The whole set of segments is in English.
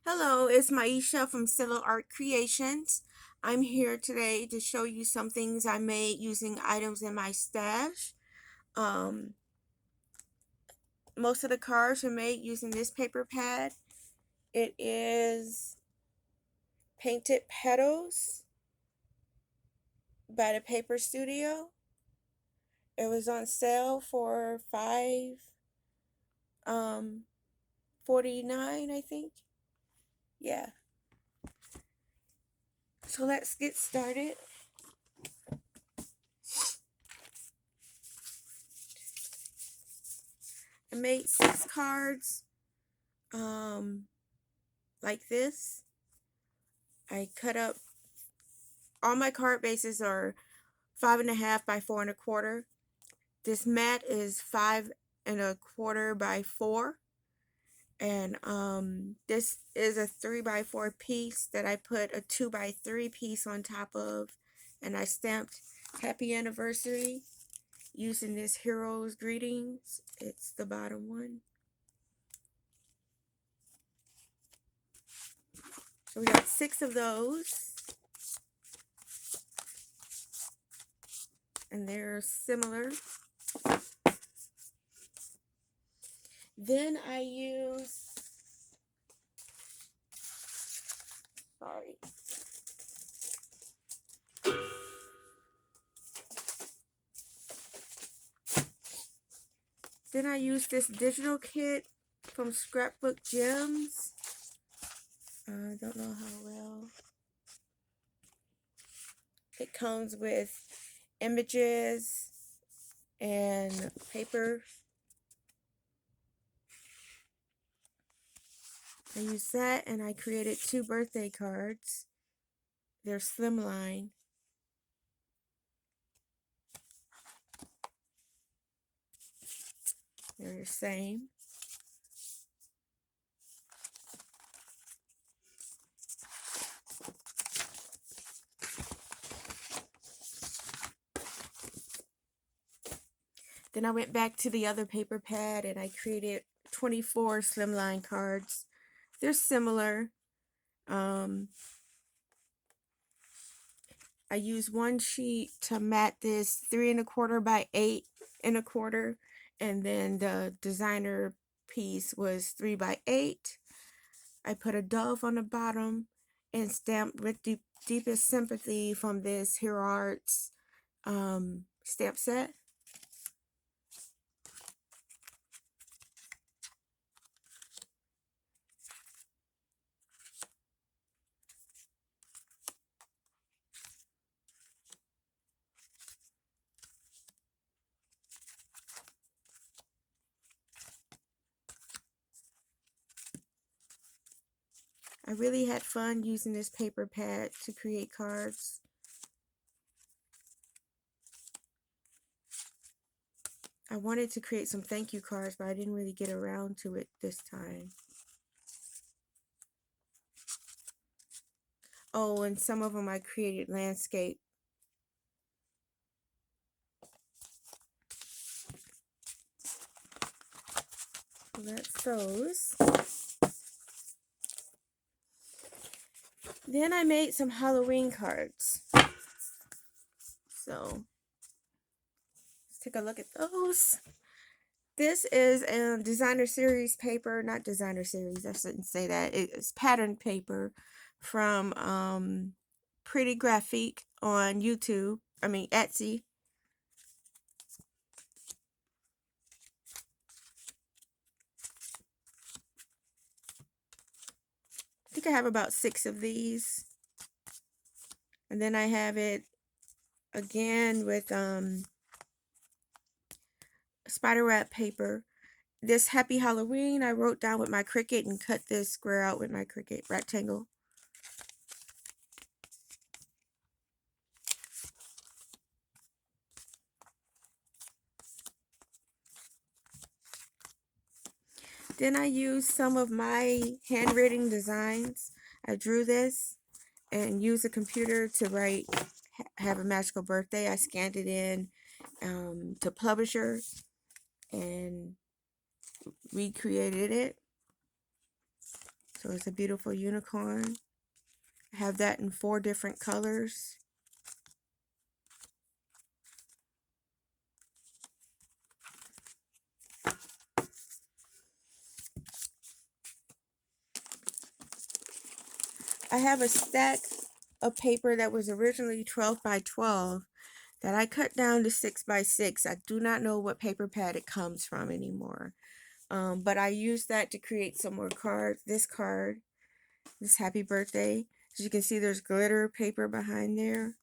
Hello, it's Maisha from Silla Art Creations. I'm here today to show you some things I made using items in my stash. Um, Most of the cards are made using this paper pad. It is Painted Petals by the Paper Studio. It was on sale for um 49, I think. Yeah. So let's get started. I made 6 cards like this. I cut up all my card bases are 5.5 by 4.25. This mat is 5.25 by 4. And this is a 3 by 4 piece that I put a 2 by 3 piece on top of, and I stamped happy anniversary using this hero's greetings. It's the bottom one. So we got 6 of those, and they're similar. Then I use, sorry, then I use this digital kit from Scrapbook Gems. I don't know how well. It comes with images and paper. I used that, and I created 2 birthday cards. They're slimline. They're the same. Then I went back to the other paper pad and I created 24 slimline cards. They're similar. I used one sheet to mat this 3.25 by 8.25, and then the designer piece was 3 by 8. I put a dove on the bottom and stamped with the deepest sympathy from this Hero Arts stamp set. I really had fun using this paper pad to create cards. I wanted to create some thank you cards, but I didn't really get around to it this time. Oh, and some of them I created landscape. So that's those. Then I made some Halloween cards. So let's take a look at those. This is a designer series paper, not designer series, I shouldn't say that. It's pattern paper from Pretty Graphic on YouTube. I mean Etsy. I think I have about 6 of these. And then I have it again with spider wrap paper. This Happy Halloween I wrote down with my Cricut and cut this square out with my Cricut rectangle. Then I used some of my handwritten designs. I drew this and used a computer to write Have a Magical Birthday. I scanned it in to Publisher and recreated it. So it's a beautiful unicorn. I have that in 4 different colors. I have a stack of paper that was originally 12 by 12 that I cut down to 6 by 6. I do not know what paper pad it comes from anymore. But I used that to create some more cards. This card, this happy birthday. As you can see, there's glitter paper behind there.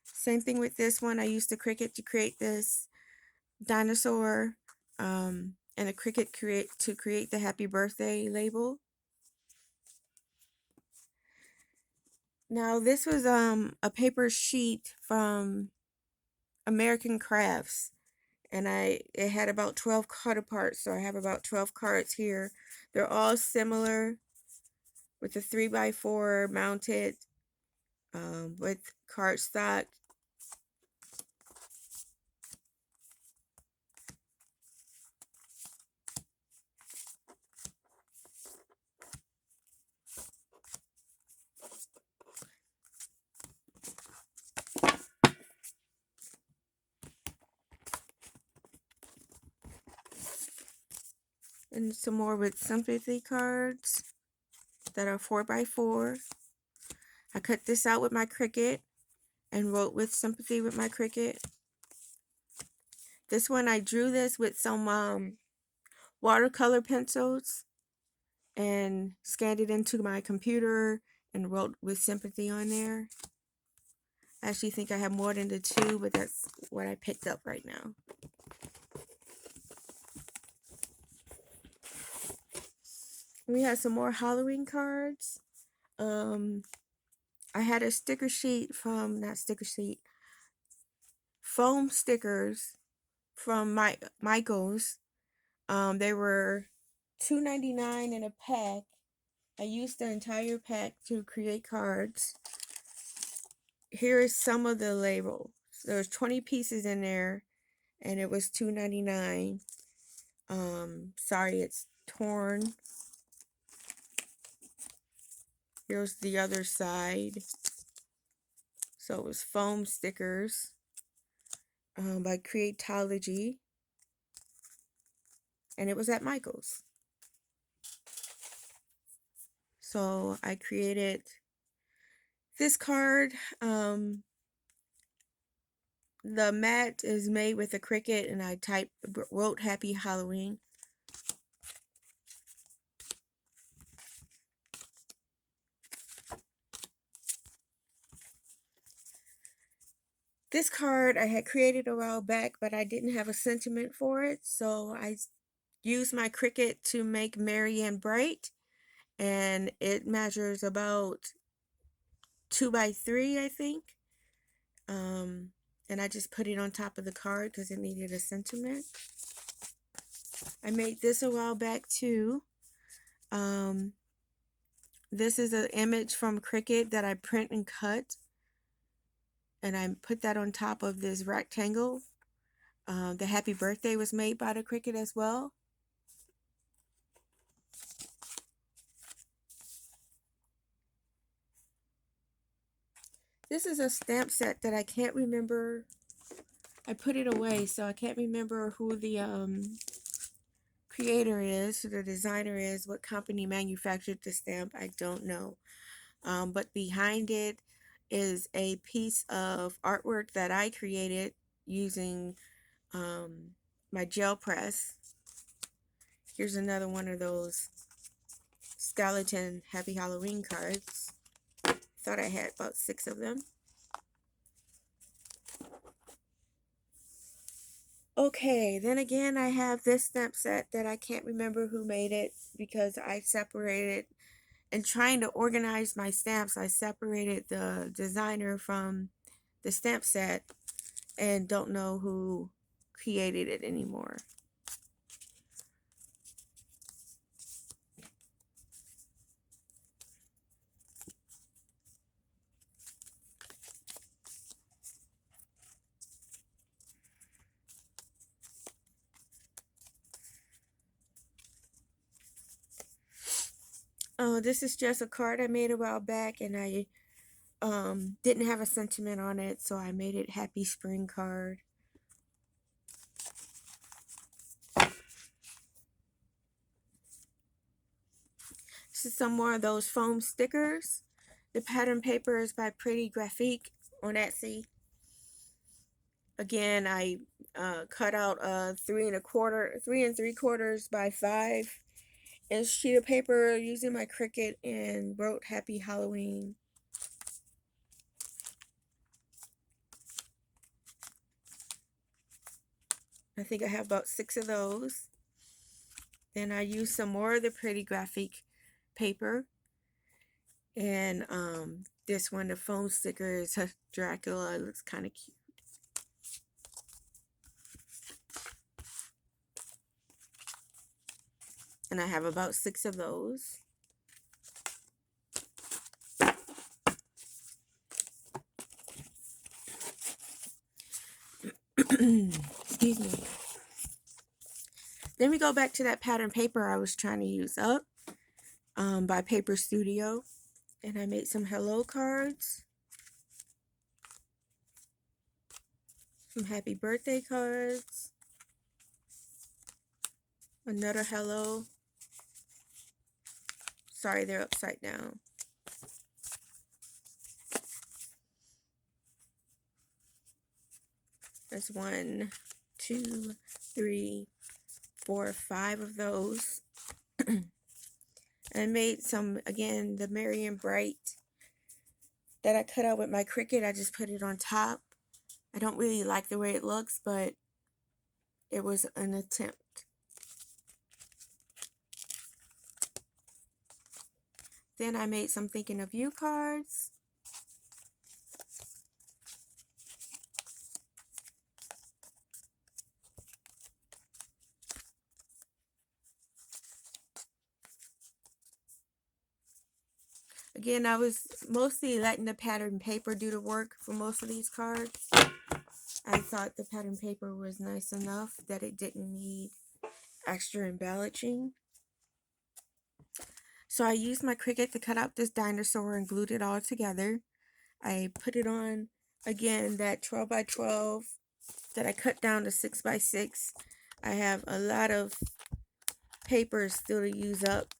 Same thing with this one. I used the Cricut to create this dinosaur, and a Cricut to create the happy birthday label. Now this was a paper sheet from American Crafts, and it had about 12 cut apart, so I have about 12 cards here. They're all similar with the 3x4 mounted with cardstock. And some more with sympathy cards that are 4x4. I cut this out with my Cricut and wrote with sympathy with my Cricut. This one I drew this with some watercolor pencils and scanned it into my computer and wrote with sympathy on there. I actually think I have more than the 2, but that's what I picked up right now. We have some more Halloween cards. I had a sticker sheet from, not sticker sheet, foam stickers from Michael's. They were $2.99 in a pack. I used the entire pack to create cards. Here is some of the label. There's 20 pieces in there, and it was $2.99. Sorry, it's torn. Here's the other side. So it was foam stickers by Creatology, and it was at Michael's. So I created this card. The mat is made with a Cricut, and I wrote Happy Halloween. This card I had created a while back, but I didn't have a sentiment for it, so I used my Cricut to make Merry and Bright, and it measures about 2 by 3, I think. And I just put it on top of the card because it needed a sentiment. I made this a while back too. This is an image from Cricut that I print and cut, and I put that on top of this rectangle. The happy birthday was made by the Cricut as well. This is a stamp set that I can't remember. I put it away, so I can't remember who the creator is, who the designer is, what company manufactured the stamp. I don't know. But behind it is a piece of artwork that I created using my gel press. Here's another one of those skeleton Happy Halloween cards. Thought I had about 6 of them. Okay, then again, I have this stamp set that I can't remember who made it because I separated, and trying to organize my stamps, I separated the designer from the stamp set and don't know who created it anymore. This is just a card I made a while back, and I didn't have a sentiment on it, so I made it Happy Spring card. This is some more of those foam stickers. The pattern paper is by Pretty Graphique on Etsy. Again, I cut out a 3 3/4 by 5" sheet of paper using my Cricut and wrote Happy Halloween. I think I have about 6 of those. Then I used some more of the Pretty Graphique paper. And this one, the foam sticker, is a Dracula. It looks kind of cute. And I have about 6 of those. Excuse me. Then we go back to that pattern paper I was trying to use up by Paper Studio. And I made some hello cards. Some happy birthday cards. Another hello. Sorry, they're upside down. There's 1, 2, 3, 4, 5 of those. And I made some, again, the Merry and Bright that I cut out with my Cricut. I just put it on top. I don't really like the way it looks, but it was an attempt. Then I made some Thinking of You cards. Again, I was mostly letting the pattern paper do the work for most of these cards. I thought the pattern paper was nice enough that it didn't need extra embellishing. So I used my Cricut to cut out this dinosaur and glued it all together. I put it on, again, that 12 by 12 that I cut down to 6 by 6. I have a lot of paper still to use up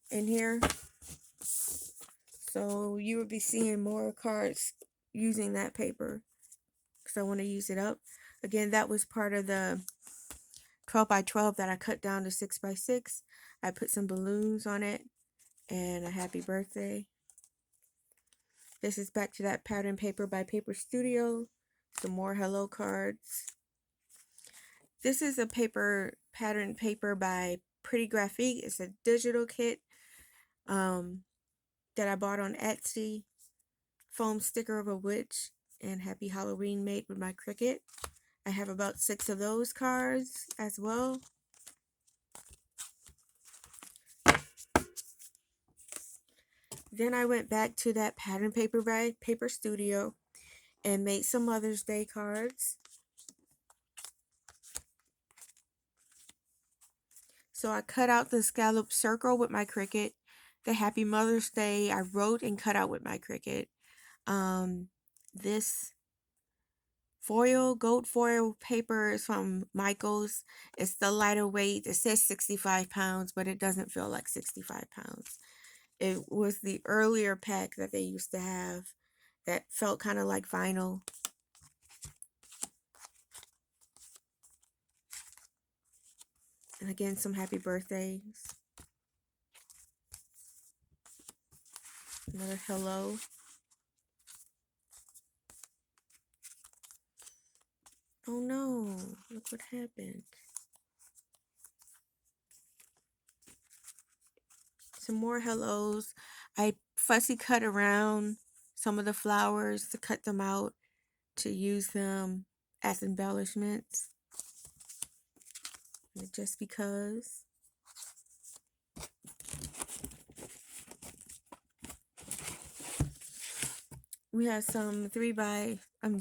in here. So you will be seeing more cards using that paper because I want to use it up. Again, that was part of the 12 by 12 that I cut down to 6 by 6. I put some balloons on it and a happy birthday. This is back to that pattern paper by Paper Studio. Some more hello cards. This is a pattern paper by Pretty Graphique. It's a digital kit that I bought on Etsy. Foam sticker of a witch and Happy Halloween made with my Cricut. I have about 6 of those cards as well. Then I went back to that pattern paper by Paper Studio and made some Mother's Day cards. So I cut out the scallop circle with my Cricut. The Happy Mother's Day I wrote and cut out with my Cricut. This gold foil paper is from Michaels. It's the lighter weight. It says 65 pounds, but it doesn't feel like 65 pounds. It was the earlier pack that they used to have that felt kind of like vinyl. And again, some happy birthdays. Another hello. Oh no, look what happened. Some more hellos. I fussy cut around some of the flowers to cut them out to use them as embellishments. Just because. We have some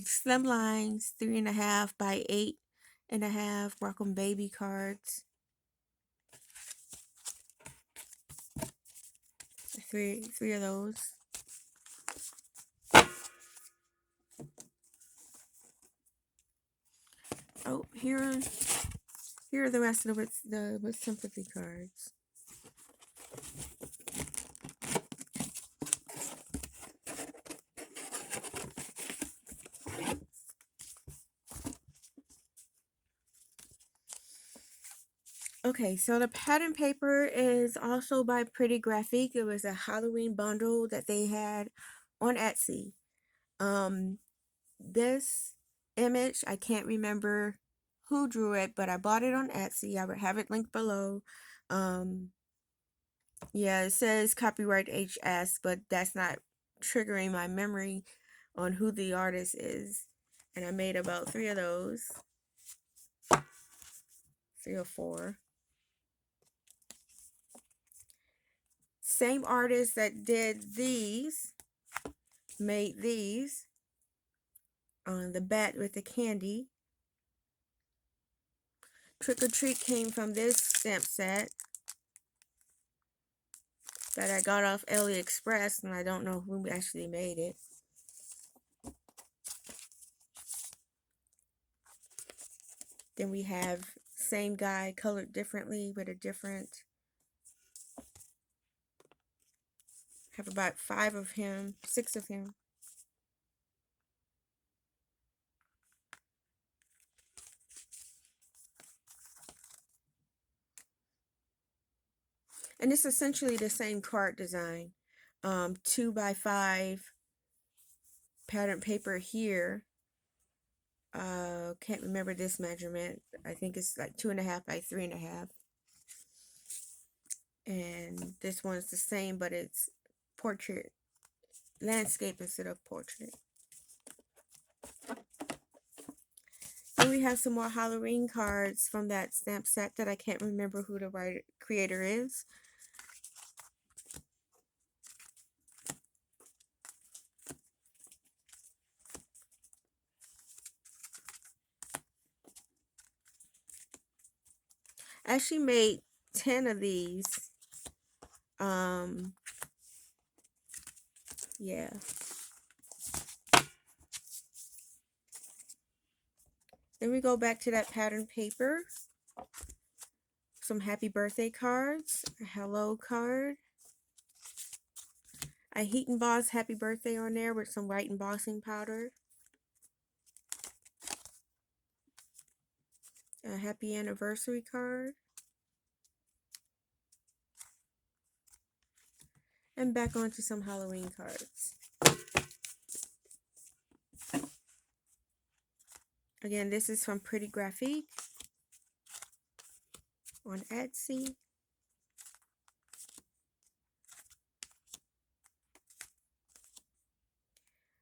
slim lines, 3.5 by 8.5 Welcome Baby cards. three of those. Oh, here are the rest of the with sympathy cards. Okay, so the pattern paper is also by Pretty Graphic. It was a Halloween bundle that they had on Etsy. This image, I can't remember who drew it, but I bought it on Etsy. I would have it linked below. Yeah, it says copyright HS, but that's not triggering my memory on who the artist is. And I made about 3 of those. 3 or 4. Same artist that did these made these on the bat with the candy. Trick or Treat came from this stamp set that I got off AliExpress, and I don't know who actually made it. Then we have same guy colored differently with a different, have about 5 of him, 6 of him. And it's essentially the same card design. 2x5 pattern paper here. Can't remember this measurement. I think it's like 2.5 by 3.5. And this one's the same, but it's portrait, landscape instead of portrait. And we have some more Halloween cards from that stamp set that I can't remember who the creator is. I actually made 10 of these. Yeah. Then we go back to that pattern paper. Some happy birthday cards. A hello card. I heat embossed happy birthday on there with some white embossing powder. A happy anniversary card. And back onto some Halloween cards. Again, this is from Pretty Graphic on Etsy.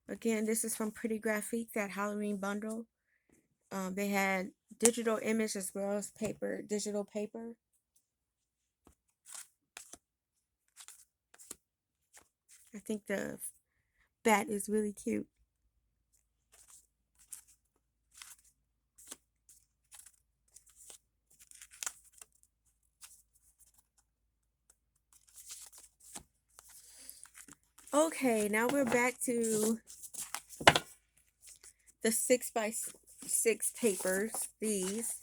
Again, this is from Pretty Graphic, that Halloween bundle. They had digital image as well as paper, digital paper. I think the bat is really cute. Okay, now we're back to the 6x6 papers, these.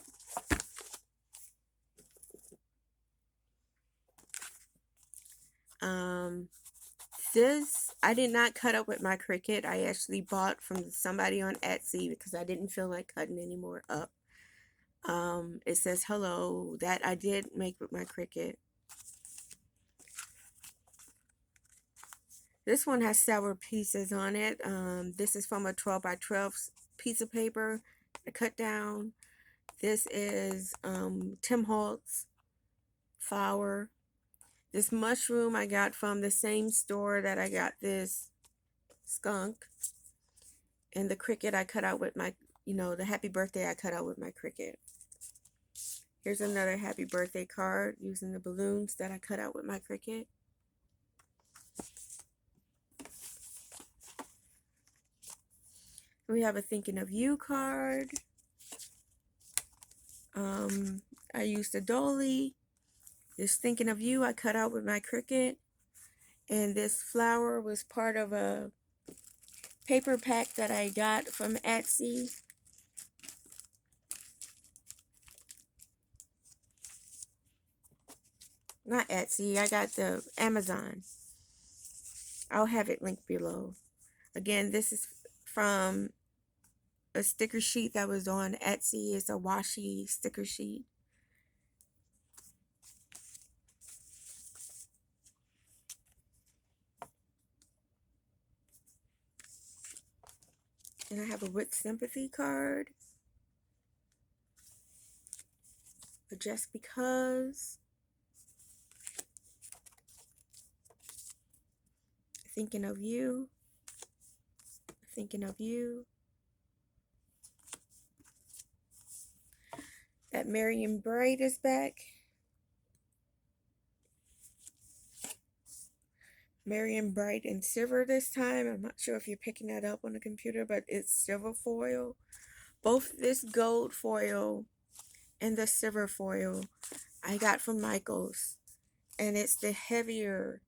This I did not cut up with my Cricut. I actually bought from somebody on Etsy because I didn't feel like cutting any more up. It says hello. That I did make with my Cricut. This one has several pieces on it. This is from a 12x12 piece of paper I cut down. This is Tim Holtz flower. This mushroom I got from the same store that I got this skunk. And the Cricut I cut out with my, the happy birthday I cut out with my Cricut. Here's another happy birthday card using the balloons that I cut out with my Cricut. We have a Thinking of You card. I used a dolly. This Thinking of You I cut out with my Cricut. And this flower was part of a paper pack that I got from Etsy. Not Etsy, I got the Amazon. I'll have it linked below. Again, this is from a sticker sheet that was on Etsy. It's a washi sticker sheet. And I have a with sympathy card. But just because. Thinking of you. Thinking of you. That Marion Bright is back. Marion Bright in silver this time. I'm not sure if you're picking that up on the computer, but it's silver foil. Both this gold foil and the silver foil I got from Michaels. And it's the heavier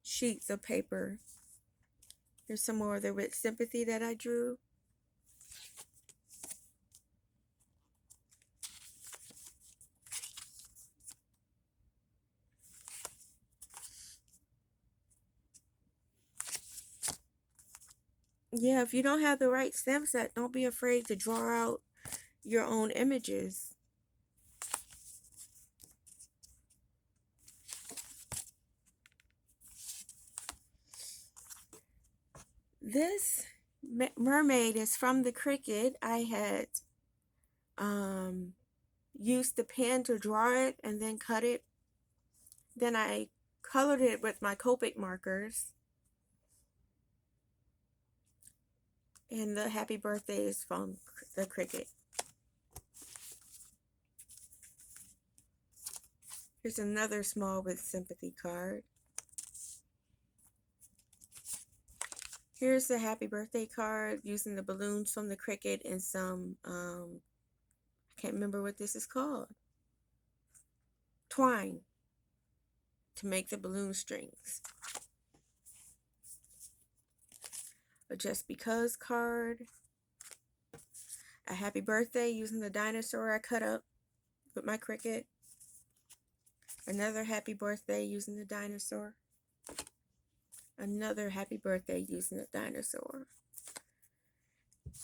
sheets of paper. Here's some more of the with sympathy that I drew. Yeah, if you don't have the right stem set, don't be afraid to draw out your own images. This mermaid is from the Cricut. I had used the pen to draw it and then cut it. Then I colored it with my Copic markers. And the happy birthday is from the Cricut. Here's another small with sympathy card. Here's the happy birthday card using the balloons from the Cricut and some, I can't remember what this is called. Twine to make the balloon strings. A just because card. A happy birthday using the dinosaur I cut up with my Cricut. Another happy birthday using the dinosaur. Another happy birthday using the dinosaur.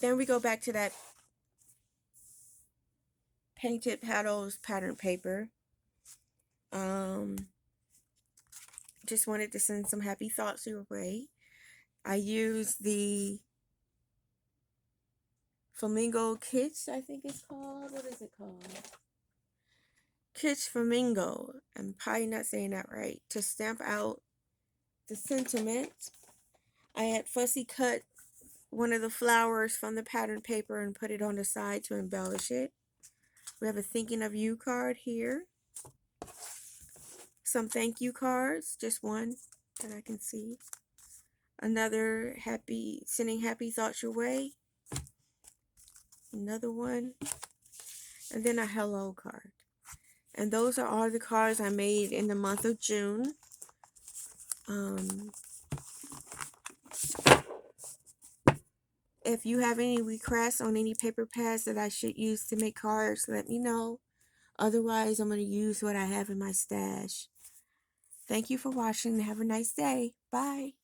Then we go back to that Painted Petals pattern paper. Just wanted to send some happy thoughts your way. I used the Flamingo Kitsch, I think it's called. What is it called? Kitsch Flamingo. I'm probably not saying that right. To stamp out the sentiment. I had fussy cut one of the flowers from the pattern paper and put it on the side to embellish it. We have a thinking of you card here. Some thank you cards, just one that I can see. Another sending happy thoughts your way. Another one. And then a hello card. And those are all the cards I made in the month of June. If you have any requests on any paper pads that I should use to make cards, let me know. Otherwise, I'm going to use what I have in my stash. Thank you for watching and have a nice day. Bye.